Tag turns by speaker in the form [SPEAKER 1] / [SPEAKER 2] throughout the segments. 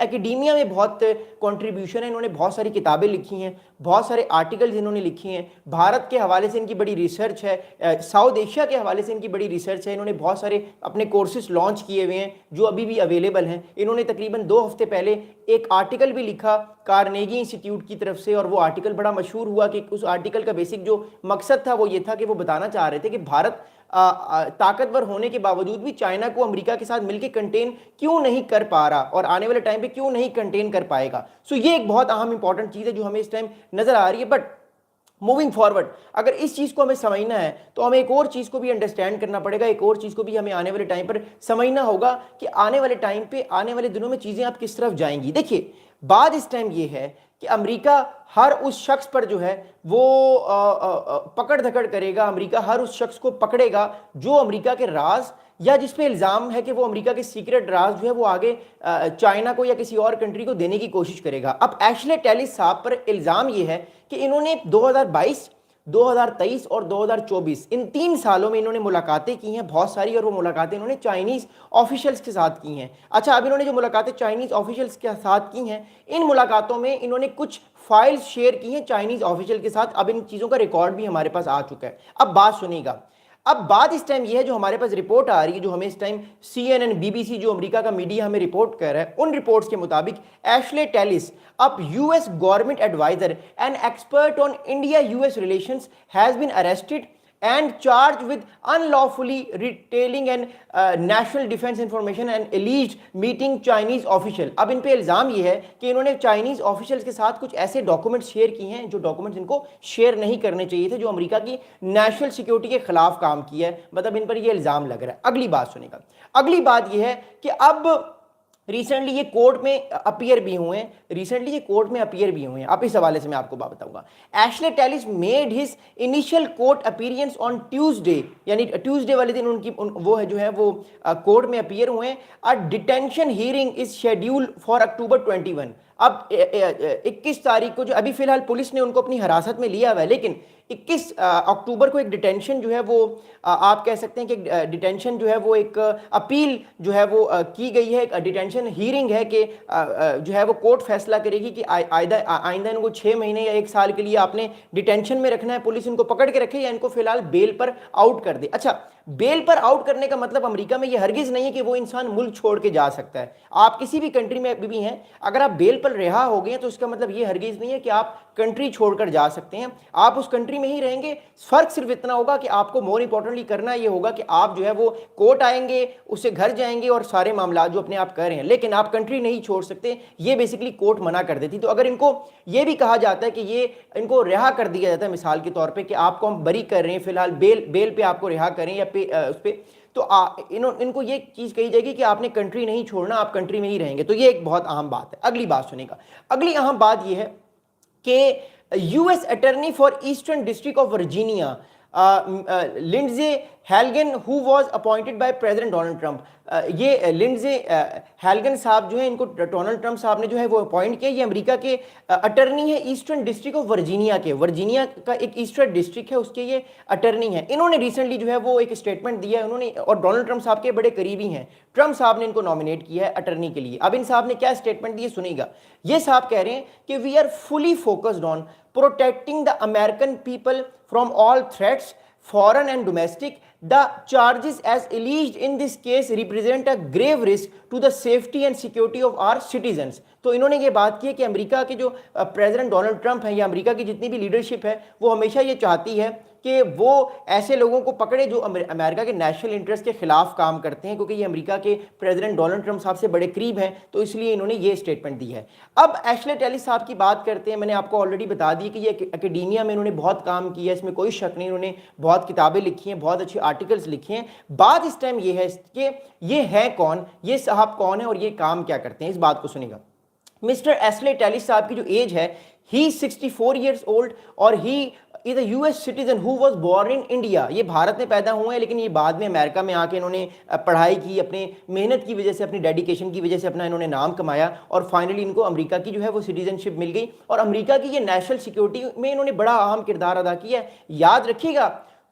[SPEAKER 1] ایکڈیمیا میں بہت کنٹریبیوشن ہے، انہوں نے بہت ساری کتابیں لکھی ہیں، بہت سارے آرٹیکلز انہوں نے لکھے ہیں، بھارت کے حوالے سے ان کی بڑی ریسرچ ہے، ساؤتھ ایشیا کے حوالے سے ان کی بڑی ریسرچ ہے، انہوں نے بہت سارے اپنے کورسز لانچ کیے ہوئے ہیں جو ابھی بھی اویلیبل ہیں۔ انہوں نے تقریباً 2 ہفتے پہلے ایک آرٹیکل بھی لکھا کارنیگی انسٹیٹیوٹ کی طرف سے، اور وہ آرٹیکل بڑا مشہور ہوا کہ اس آرٹیکل کا بیسک جو مقصد تھا وہ یہ تھا کہ وہ بتانا چاہ رہے تھے کہ بھارت طاقتور ہونے کے باوجود بھی چائنا کو امریکہ کے ساتھ مل کے کنٹین کیوں نہیں کر پا رہا، اور آنے والے ٹائم پہ کیوں نہیں کنٹین کر پائے گا۔ سو یہ ایک بہت اہم امپورٹنٹ چیز ہے جو ہمیں اس ٹائم نظر آ رہی ہے۔ بٹ موونگ فارورڈ اگر اس چیز کو ہمیں سمجھنا ہے تو ہمیں ایک اور چیز کو بھی انڈرسٹینڈ کرنا پڑے گا، ایک اور چیز کو بھی ہمیں آنے والے ٹائم پر سمجھنا ہوگا کہ آنے والے ٹائم پہ، آنے والے دنوں میں چیزیں آپ کس طرف جائیں گی۔ دیکھیے بات اس ٹائم یہ ہے کہ امریکہ ہر اس شخص پر جو ہے وہ پکڑ دھکڑ کرے گا، امریکہ ہر اس شخص کو پکڑے گا جو امریکہ کے راز یا جس پہ الزام ہے کہ وہ امریکہ کے سیکرٹ راز جو ہے وہ آگے چائنا کو یا کسی اور کنٹری کو دینے کی کوشش کرے گا۔ اب ایشلے ٹیلس صاحب پر الزام یہ ہے کہ انہوں نے 2022، 2023 اور 2024 ان 3 سالوں میں انہوں نے ملاقاتیں کی ہیں بہت ساری، اور وہ ملاقاتیں انہوں نے چائنیز آفیشلز کے ساتھ کی ہیں۔ اچھا، اب انہوں نے جو ملاقاتیں چائنیز آفیشلز کے ساتھ کی ہیں، ان ملاقاتوں میں انہوں نے کچھ فائلز شیئر کی ہیں چائنیز آفیشل کے ساتھ، اب ان چیزوں کا ریکارڈ بھی ہمارے پاس آ چکا ہے۔ اب بات سنیے گا، اب بات اس ٹائم یہ ہے جو ہمارے پاس رپورٹ آ رہی ہے، جو ہمیں اس ٹائم CNN، BBC جو امریکہ کا میڈیا ہمیں رپورٹ کر رہا ہے، ان رپورٹس کے مطابق ایشلے ٹیلس، اب US government adviser and expert on India US relations, has been arrested and charged with unlawfully retailing and national defense information and alleged meeting Chinese official۔ اب ان پہ الزام یہ ہے کہ انہوں نے چائنیز آفیشلز کے ساتھ کچھ ایسے ڈاکومنٹس شیئر کی ہیں جو ڈاکومنٹس ان کو شیئر نہیں کرنے چاہیے تھے، جو امریکہ کی نیشنل سیکیورٹی کے خلاف کام کیا ہے، مطلب ان پر یہ الزام لگ رہا ہے۔ اگلی بات سنیں گا، اگلی بات یہ ہے کہ اب ریسنٹلی یہ کورٹ میں اپیئر بھی ہوئے ہیں، اب اس حوالے سے میں آپ کو بات بتاؤں گا۔ Ashley Tellis made his initial court appearance on Tuesday, یعنی ٹیوزڈے والے دن ان کی وہ جو ہے وہ کورٹ میں اپیئر ہوئے ہیں۔ Detention hearing is schedule for October 21۔ اب 21 تاریخ کو جو ابھی فی الحال پولیس نے ان کو اپنی حراست میں لیا ہوا ہے، لیکن 21 اکتوبر کو ایک ڈیٹینشن جو ہے وہ آپ کہہ سکتے ہیں کہ ڈیٹینشن جو ہے وہ ایک اپیل جو ہے وہ کی گئی ہے، ڈیٹینشن ہیئرنگ ہے کہ جو ہے وہ کورٹ فیصلہ کرے گی کہ آئندہ ان کو 6 مہینے یا 1 سال کے لیے آپ نے ڈیٹینشن میں رکھنا ہے، پولیس ان کو پکڑ کے رکھے یا ان کو فی الحال بیل پر آؤٹ کر دے۔ اچھا، بیل پر آؤٹ کرنے کا مطلب امریکہ میں یہ ہرگز نہیں ہے کہ وہ انسان ملک چھوڑ کے جا سکتا ہے۔ آپ کسی بھی کنٹری میں بھی ہیں، اگر آپ بیل پر رہا ہو گئے ہیں تو اس کا مطلب یہ ہرگز نہیں ہے کہ آپ کنٹری چھوڑ کر جا سکتے ہیں، آپ اس کنٹری میں ہی رہیں گے۔ فرق صرف اتنا ہوگا کہ آپ کو مور امپورٹنٹلی کرنا یہ ہوگا کہ آپ جو ہے وہ کورٹ آئیں گے، اس سے گھر جائیں گے اور سارے معاملات جو اپنے آپ کر رہے ہیں، لیکن آپ کنٹری نہیں چھوڑ سکتے، یہ بیسیکلی کورٹ منع کر دیتی۔ تو اگر ان کو یہ بھی کہا جاتا ہے کہ یہ ان کو رہا کر دیا جاتا ہے مثال کے طور پہ کہ آپ کو ہم بری کر رہے ہیں، فی الحال بیل پہ آپ کو رہا کریں یا اس پہ، تو ان کو یہ چیز کہی جائے گی کہ آپ نے کنٹری نہیں چھوڑنا، آپ کنٹری میں ہی رہیں گے۔ تو یہ ایک بہت اہم بات ہے۔ اگلی بات سنیں گا، اگلی اہم بات یہ ہے کہ US attorney for eastern district of Virginia Lindsey Halligan who was appointed by President Donald Trump، یہ لنڈزے ہیلگن صاحب جو ہیں ان کو ڈونلڈ ٹرمپ صاحب نے جو ہے وہ اپوائنٹ کیا۔ یہ امریکہ کے اٹرنی ہے ایسٹرن ڈسٹرکٹ آف ورجینیا کے، ورجینیا کا ایک ایسٹرن ڈسٹرکٹ ہے، اس کے یہ اٹرنی ہیں۔ انہوں نے ریسنٹلی جو ہے وہ ایک اسٹیٹمنٹ دیا ہے، انہوں نے، اور ڈونلڈ ٹرمپ صاحب کے بڑے قریبی ہیں، ٹرمپ صاحب نے ان کو نامینیٹ کیا ہے اٹرنی کے لیے۔ اب ان صاحب نے کیا اسٹیٹمنٹ دی ہے سنیے گا، یہ صاحب کہہ رہے ہیں کہ we are fully focused on protecting the American people from all threats, foreign and domestic. The charges as alleged in this case represent a grave risk to the safety and security of our citizens۔ تو انہوں نے یہ بات کی ہے کہ امریکہ کے جو پریزیڈنٹ ڈونلڈ ٹرمپ ہیں یا امریکہ کی جتنی بھی لیڈرشپ ہے وہ ہمیشہ یہ چاہتی ہے کہ وہ ایسے لوگوں کو پکڑے جو امریکہ کے نیشنل انٹرسٹ کے خلاف کام کرتے ہیں، کیونکہ یہ امریکہ کے پریزیڈنٹ ڈونلڈ ٹرمپ صاحب سے بڑے قریب ہیں، تو اس لیے انہوں نے یہ اسٹیٹمنٹ دی ہے۔ اب ایشلے ٹیلس صاحب کی بات کرتے ہیں، میں نے آپ کو آلریڈی بتا دی کہ یہ اکیڈیمیا میں انہوں نے بہت کام کیا ہے، اس میں کوئی شک نہیں، انہوں نے بہت کتابیں لکھی ہیں، بہت اچھے آرٹیکلس لکھے ہیں۔ بات اس ٹائم یہ ہے کہ یہ ہے کون، یہ صاحب کون ہے اور یہ کام کیا کرتے ہیں، اس بات کو سنیں گا۔ مسٹر ایشلے ٹیلس صاحب کی جو ایج ہے، ہی 64 ایئرس اولڈ، اور ہی از اے US citizen who was born in India. یہ بھارت میں پیدا ہوئے ہیں لیکن یہ بعد میں امریکہ میں آ کے انہوں نے پڑھائی کی، اپنے محنت کی وجہ سے، اپنی ڈیڈیکیشن کی وجہ سے اپنا انہوں نے نام کمایا، اور فائنلی ان کو امریکہ کی جو ہے وہ سٹیزن شپ مل گئی، اور امریکہ کی یہ نیشنل سیکیورٹی میں انہوں نے بڑا اہم کردار ادا کیا ہے۔ یاد رکھیے گا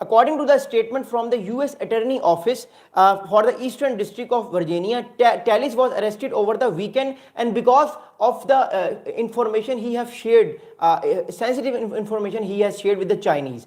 [SPEAKER 1] according to the statement from the US Attorney Office for the Eastern District of Virginia, Tellis was arrested over the weekend, and because of the information he have shared, sensitive information he has shared with the Chinese.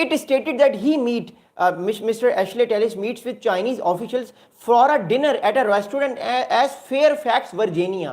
[SPEAKER 1] it stated that he Mr. Ashley Tellis meets with Chinese officials for a dinner at a restaurant as Fairfax, Virginia.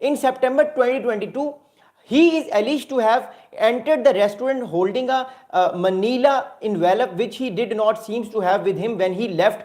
[SPEAKER 1] In September 2022 he is alleged to have entered the restaurant holding a manila envelope which he did not seems to have with him when he left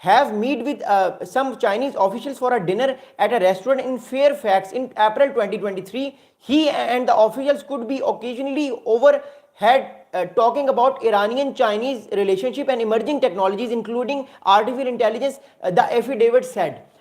[SPEAKER 1] have meet with some Chinese officials for a dinner at a restaurant in Fairfax in April 2023. He and the officials could be occasionally overheard talking about Iranian-Chinese relationship and emerging technologies including artificial intelligence, the affidavit said.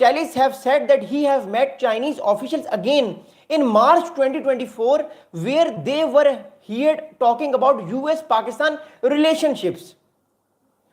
[SPEAKER 1] Tellis have said that he have met Chinese officials again in March 2024 where they were here talking about US-Pakistan relationships.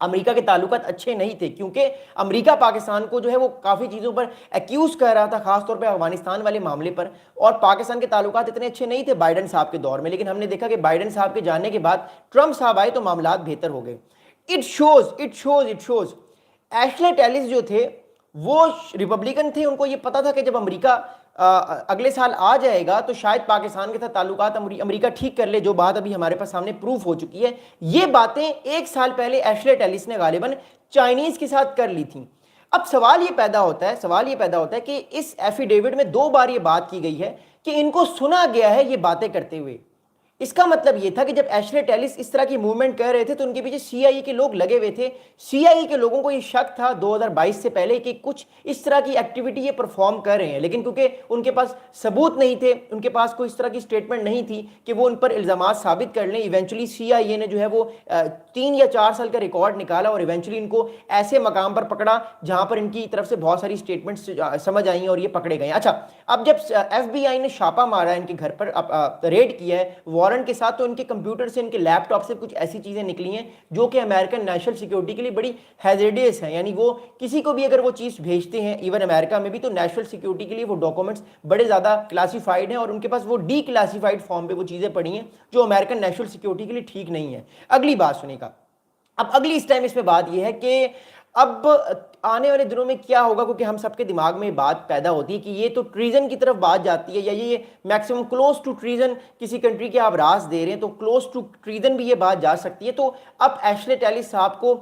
[SPEAKER 1] امریکہ کے تعلقات اچھے نہیں تھے کیونکہ امریکہ پاکستان کو جو ہے وہ کافی چیزوں پر ایکیوز کر رہا تھا، خاص طور پہ افغانستان والے معاملے پر، اور پاکستان کے تعلقات اتنے اچھے نہیں تھے بائیڈن صاحب کے دور میں، لیکن ہم نے دیکھا کہ بائیڈن صاحب کے جانے کے بعد ٹرمپ صاحب آئے تو معاملات بہتر ہو گئے۔ اٹ شوز ایشلے ٹیلس جو تھے وہ ریپبلکن تھے، ان کو یہ پتا تھا کہ جب امریکہ اگلے سال آ جائے گا تو شاید پاکستان کے ساتھ تعلقات امریکہ ٹھیک کر لے، جو بات ابھی ہمارے پاس سامنے پروف ہو چکی ہے۔ یہ باتیں ایک سال پہلے ایشلے ٹیلس نے غالباً چائنیز کے ساتھ کر لی تھیں۔ اب سوال یہ پیدا ہوتا ہے کہ اس ایفیڈیوٹ میں 2 بار یہ بات کی گئی ہے کہ ان کو سنا گیا ہے یہ باتیں کرتے ہوئے۔ اس کا مطلب یہ تھا کہ جب ایشلے ٹیلس اس طرح کی موومنٹ کر رہے تھے تو ان کے پیچھے سی آئی اے کے لوگ لگے ہوئے تھے۔ سی آئی اے کے لوگوں کو یہ شک تھا 2022 سے پہلے کہ کچھ اس طرح کی ایکٹیویٹی یہ پرفارم کر رہے ہیں، لیکن کیونکہ ان کے پاس ثبوت نہیں تھے، ان کے پاس کوئی اس طرح کی سٹیٹمنٹ نہیں تھی کہ وہ ان پر الزامات ثابت کر لیں، ایونچولی سی آئی اے نے جو ہے وہ 3 یا 4 سال کا ریکارڈ نکالا اور ایونچولی ان کو ایسے مقام پر پکڑا جہاں پر ان کی طرف سے بہت ساری سٹیٹمنٹس سمجھ آئیں اور یہ پکڑے گئے۔ اچھا، اب جب ایف بی آئی نے چھاپا مارا ہے ان کے گھر پر، ریڈ کیا ہے وارنٹ کے ساتھ، تو ان کے کمپیوٹر سے، ان کے لیپ ٹاپ سے کچھ ایسی چیزیں نکلی ہیں جو کہ امریکن نیشنل سیکیورٹی کے لیے بڑی ہیزرڈیس ہیں، یعنی وہ کسی کو بھی اگر وہ چیز بھیجتے ہیں ایون امریکہ میں بھی تو نیشنل سیکیورٹی کے لیے وہ ڈاکومنٹس بڑے زیادہ کلاسیفائڈ ہیں، اور ان کے پاس وہ ڈی کلاسیفائڈ فارم پہ وہ چیزیں پڑی ہیں جو امریکن نیشنل سیکیورٹی کے لیے ٹھیک نہیں ہے۔ اگلی بات سنیں گا، اب اگلی اس ٹائم اس میں بات یہ ہے کہ اب آنے والے دنوں میں کیا ہوگا، کیونکہ ہم سب کے دماغ میں بات پیدا ہوتی ہے کہ یہ تو ٹریزن کی طرف بات جاتی ہے، یا یہ میکسیمم کلوز ٹو ٹریزن، کسی کنٹری کے آپ راز دے رہے ہیں تو کلوز ٹو ٹریزن بھی یہ بات جا سکتی ہے۔ تو اب ایشلے ٹیلس صاحب کو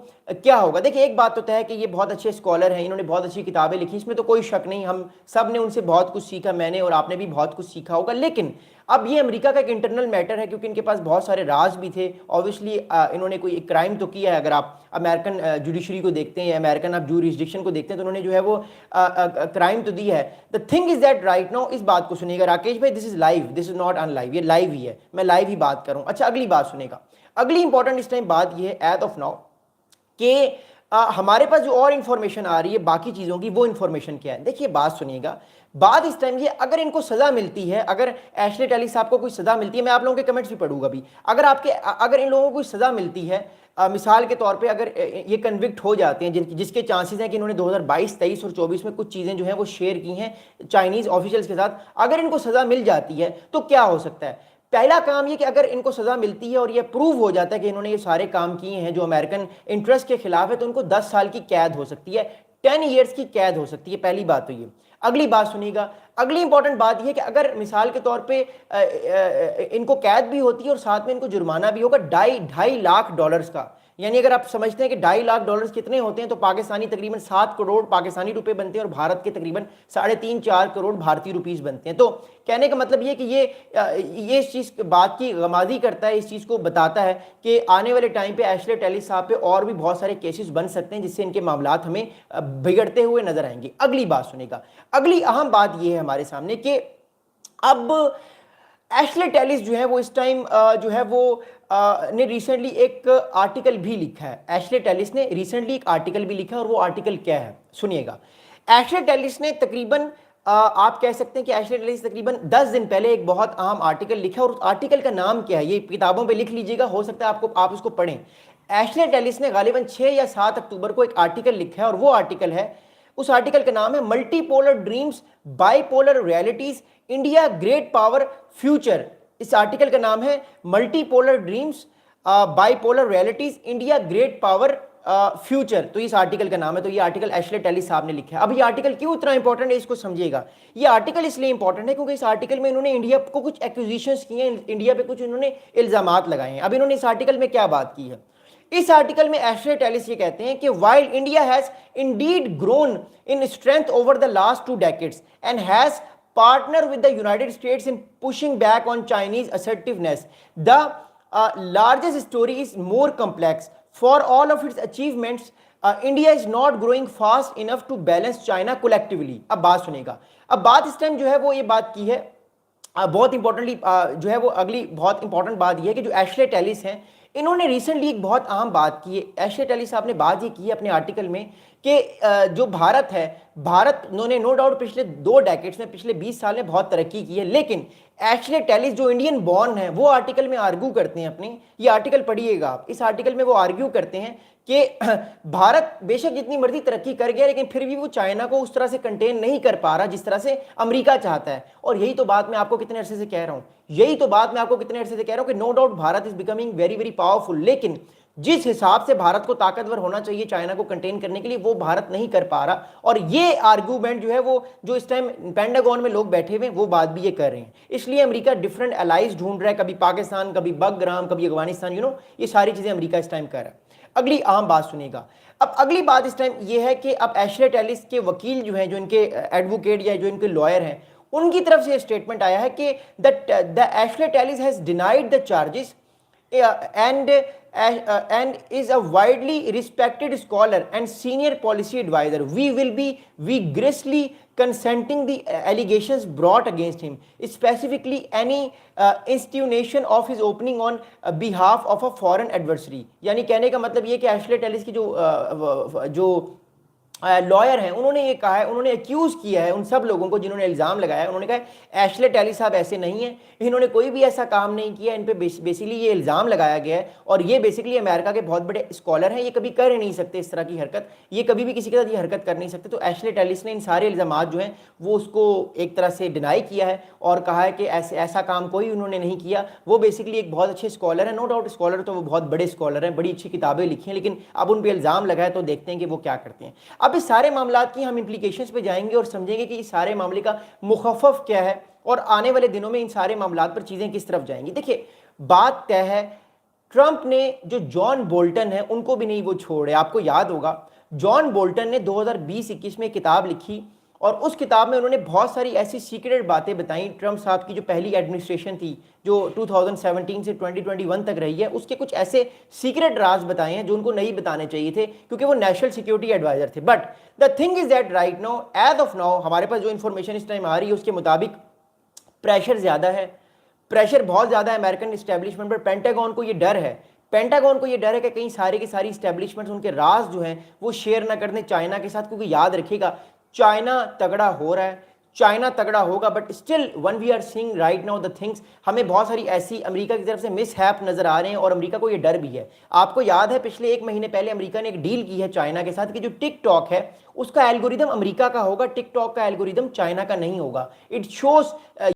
[SPEAKER 1] کیا ہوگا؟ دیکھیں، ایک بات تو طے ہے کہ یہ بہت اچھے اسکالر ہیں، انہوں نے بہت اچھی کتابیں لکھی، اس میں تو کوئی شک نہیں، ہم سب نے ان سے بہت کچھ سیکھا، میں نے اور آپ نے بھی بہت کچھ سیکھا ہوگا، لیکن اب یہ امریکہ کا ایک انٹرنل میٹر ہے کیونکہ ان کے پاس بہت سارے راز بھی تھے، اوبویسلی انہوں نے کوئی ایک کرائم تو کیا ہے، اگر آپ امریکن جوڈیشری کو دیکھتے ہیں یا امریکن آپ جوریسڈکشن کو دیکھتے ہیں تو انہوں نے جو ہے وہ کرائم تو دی ہے۔ The thing is that right now, اس بات کو سنیے گا راکیش بھائی، this is live, this is not in live, یہ لائیو ہی ہے، میں لائیو ہی بات کروں۔ اچھا، اگلی بات سنیں گا، اگلی امپورٹنٹ اس ٹائم بات یہ ہے ایز آف ناؤ کہ ہمارے پاس جو اور انفارمیشن آ رہی ہے باقی چیزوں کی، وہ انفارمیشن کیا ہے؟ دیکھیے بات سنیے گا، بات اس ٹائم یہ، اگر ان کو سزا ملتی ہے، اگر ایشلے ٹیلس صاحب کو کوئی سزا ملتی ہے، میں آپ لوگوں کے کمنٹس بھی پڑھوں گا بھی، اگر ان لوگوں کو کوئی سزا ملتی ہے، مثال کے طور پہ اگر یہ کنوکٹ ہو جاتے ہیں، جس کے چانسز ہیں کہ انہوں نے 2022، 23 اور 24 میں کچھ چیزیں جو ہیں وہ شیئر کی ہیں چائنیز آفیشلز کے ساتھ، اگر ان کو سزا مل جاتی ہے تو کیا ہو سکتا ہے؟ پہلا کام یہ کہ اگر ان کو سزا ملتی ہے اور یہ پروو ہو جاتا ہے کہ انہوں نے یہ سارے کام کیے ہیں جو امریکن انٹرسٹ کے خلاف ہے، تو ان کو 10 سال کی قید ہو سکتی ہے، 10 ایئرس کی قید ہو سکتی ہے، پہلی بات تو یہ۔ اگلی بات سنیے گا، اگلی امپورٹنٹ بات یہ ہے کہ اگر مثال کے طور پہ ان کو قید بھی ہوتی ہے اور ساتھ میں ان کو جرمانہ بھی ہوگا $2.5 لاکھ کا، یعنی اگر آپ سمجھتے ہیں کہ $2.5 لاکھ کتنے ہوتے ہیں تو پاکستانی تقریباً 7 کروڑ پاکستانی روپے بنتے ہیں، اور بھارت کے تقریباً 3.5-4 کروڑ بھارتی روپیز بنتے ہیں۔ تو کہنے کا مطلب یہ کہ یہ اس چیز بات کی غمازی کرتا ہے، اس چیز کو بتاتا ہے کہ آنے والے ٹائم پہ ایشلے ٹیلس صاحب پہ اور بھی بہت سارے کیسز بن سکتے ہیں جس سے ان کے معاملات ہمیں بگڑتے ہوئے نظر آئیں گے۔ اگلی بات سنیں گا، اگلی اہم بات یہ ہے ہمارے سامنے کہ اب ایشلے ٹیلس جو ہے وہ اس ٹائم جو ہے وہ نے ریسنٹلی ایک آرٹیکل بھی لکھا ہے، ایشلے ٹیلس نے ریسنٹلی ایک آرٹیکل بھی لکھا ہے، اور وہ آرٹیکل کیا ہے سنیے گا۔ ایشلے ٹیلس نے تقریباً آپ کہہ سکتے ہیں کہ ایشلے ٹیلس تقریباً 10 دن پہلے ایک بہت اہم آرٹیکل لکھا ہے، اور اس آرٹیکل کا نام کیا ہے یہ کتابوں پہ لکھ لیجئے گا، ہو سکتا ہے آپ اس کو پڑھیں۔ ایشلے ٹیلس نے غالباً 6 یا 7 اکتوبر کو ایک آرٹیکل لکھا ہے، اور وہ آرٹیکل ہے، اس آرٹیکل کا نام ہے multipolar dreams, bipolar realities, India great power future. اس آرٹیکل کا نام ہے multipolar dreams, bipolar realities, India great power future, تو اس آرٹیکل کا نام ہے۔ تو یہ آرٹیکل ایشلے ٹیلس صاحب نے لکھا ہے۔ اب یہ آرٹیکل کیوں اتنا امپورٹنٹ ہے اس کو سمجھیے گا، یہ آرٹیکل اس لیے امپورٹنٹ ہے کیونکہ اس آرٹیکل میں انہوں نے انڈیا کو کچھ ایکوزیشنز کی ہیں، انڈیا پہ کچھ انہوں نے الزامات لگائے ہیں۔ اب انہوں نے اس آرٹیکل میں کیا بات کی ہے؟ اس آرٹیکل میں ایشلے ٹیلس یہ کہتے ہیں کہ while India has indeed grown in strength over the last 2 decades and has partnered with the United States in pushing back on Chinese assertiveness, the largest story is more complex. For all of its achievements, India is not growing fast enough to balance China collectively. اب بات سنیں گا، اب بات اس time جو ہے وہ یہ بات کی ہے بہت امپورٹنٹلی جو ہے وہ اگلی بہت امپورٹنٹ بات یہ ہے کہ جو ایشلے ٹیلس ہیں انہوں نے ریسنٹلی ایک بہت عام بات کی ہے، ایشلیٹ علی صاحب نے بات یہ کی ہے اپنے آرٹیکل میں کہ جو بھارت ہے، بھارت انہوں نے نو ڈاؤٹ پچھلے 2 ڈیکیڈز میں، پچھلے 20 سال میں بہت ترقی کی ہے، لیکن ایشلیٹ ٹیلیس جو انڈین بورن ہیں وہ آرٹیکل میں آرگو کرتے ہیں اپنے، یہ آرٹیکل پڑھیے گا آپ، اس آرٹیکل میں وہ آرگیو کرتے ہیں کہ بھارت بے شک جتنی مرضی ترقی کر گیا لیکن پھر بھی وہ چائنا کو اس طرح سے کنٹین نہیں کر پا رہا جس طرح سے امریکہ چاہتا ہے. اور یہی تو بات میں آپ کو کتنے عرصے سے کہہ رہا ہوں، یہی تو بات میں آپ کو کتنے عرصے سے کہہ رہا ہوں کہ no doubt Bharat is becoming very very powerful, لیکن جس حساب سے بھارت کو طاقتور ہونا چاہیے چائنا کو کنٹین کرنے کے لیے وہ بھارت نہیں کر پا رہا. اور یہ آرگومنٹ جو ہے وہ جو اس ٹائم پینٹاگون میں لوگ بیٹھے ہوئے وہ بات بھی یہ کر رہے ہیں. اس لیے امریکہ ڈفرنٹ الائز ڈھونڈ رہا ہے، کبھی پاکستان، کبھی بگرام، کبھی افغانستان، یہ ساری چیزیں امریکہ اس ٹائم کر رہا ہے. اگلی اہم بات سنیے گا. اب اگلی بات اس ٹائم یہ ہے کہ اب ایشلیٹ ایلس کے وکیل جو ہیں، جو ان کے ایڈوکیٹ یا جو ان کے لائر ہیں، ان کی طرف سے یہ اسٹیٹمنٹ آیا ہے کہ the Ashley Tellis has denied the charges and is a widely respected scholar and senior policy advisor. We will be vigorously consenting the allegations brought against him, specifically any insinuation of his opening on behalf of a foreign adversary. یعنی کہنے کا مطلب یہ کہ ایشلیٹ else کی جو lawyer ہیں انہوں نے یہ کہا ہے، انہوں نے ایکیوز کیا ہے ان سب لوگوں کو جنہوں نے الزام لگایا ہے، انہوں نے کہا ہے ایشلیٹ ایلی صاحب ایسے نہیں ہیں، انہوں نے کوئی بھی ایسا کام نہیں کیا، ان پہ بیسیکلی یہ الزام لگایا گیا ہے اور یہ بیسیکلی امریکہ کے بہت بڑے اسکالر ہیں، یہ کبھی کر ہی نہیں سکتے اس طرح کی حرکت، یہ کبھی بھی کسی کے ساتھ یہ حرکت کر نہیں سکتے. تو ایشلیٹ ایلس نے ان سارے الزامات جو ہیں وہ اس کو ایک طرح سے ڈینائی کیا ہے اور کہا ہے کہ ایسا کام کوئی انہوں نے نہیں کیا. وہ بیسیکلی ایک بہت اچھے اسکالر ہیں، نو ڈاؤٹ اسکالر تو وہ بہت بڑے اسکالر ہیں، بڑی اچھی کتابیں لکھی ہیں، لیکن اب ان پہ الزام لگا ہے تو دیکھتے ہیں کہ وہ کیا کرتے ہیں. اب اس سارے معاملات کی ہم امپلیکیشنز پہ جائیں گے اور سمجھیں گے کہ اس سارے معاملے کا مخفف کیا ہے اور آنے والے دنوں میں ان سارے معاملات پر چیزیں کس طرف جائیں گی. دیکھیں بات طے ہے، ٹرمپ نے جو جان بولٹن ہے ان کو بھی نہیں وہ چھوڑے. آپ کو یاد ہوگا جان بولٹن نے 2020-21 میں کتاب لکھی اور اس کتاب میں انہوں نے بہت ساری ایسی سیکریٹ باتیں بتائیں. ٹرمپ صاحب کی جو پہلی ایڈمنسٹریشن تھی جو 2017 سے 2021 تک رہی ہے، اس کے کچھ ایسے سیکریٹ راز بتائے ہیں جو ان کو نہیں بتانے چاہیے تھے کیونکہ وہ نیشنل سیکیورٹی ایڈوائزر تھے. But the thing is that right now, as of now, ہمارے پاس جو انفارمیشن اس ٹائم آ رہی ہے اس کے مطابق پریشر زیادہ ہے، پریشر بہت زیادہ ہے امریکن اسٹیبلشمنٹ پر. پینٹاگون کو یہ ڈر ہے، پینٹاگون کو یہ ڈر ہے کہ کہیں سارے کی ساری اسٹیبلشمنٹس ان کے راز جو ہیں وہ شیئر نہ کر دیں چائنا کے ساتھ، کیونکہ یاد رکھیے گا چائنا تگڑا ہو رہا ہے، چائنا تگڑا ہوگا. But still when we are seeing right now the things, ہمیں بہت ساری ایسی امریکہ کی طرف سے مس ہیپ نظر آ رہے ہیں اور امریکہ کو یہ ڈر بھی ہے. آپ کو یاد ہے پچھلے 1 مہینے پہلے امریکہ نے ایک ڈیل کی ہے چائنا کے ساتھ کہ جو ٹک ٹاک ہے اس کا الگوریدم امریکہ کا ہوگا، ٹک ٹاک کا الگوریدم چائنا کا نہیں ہوگا. It shows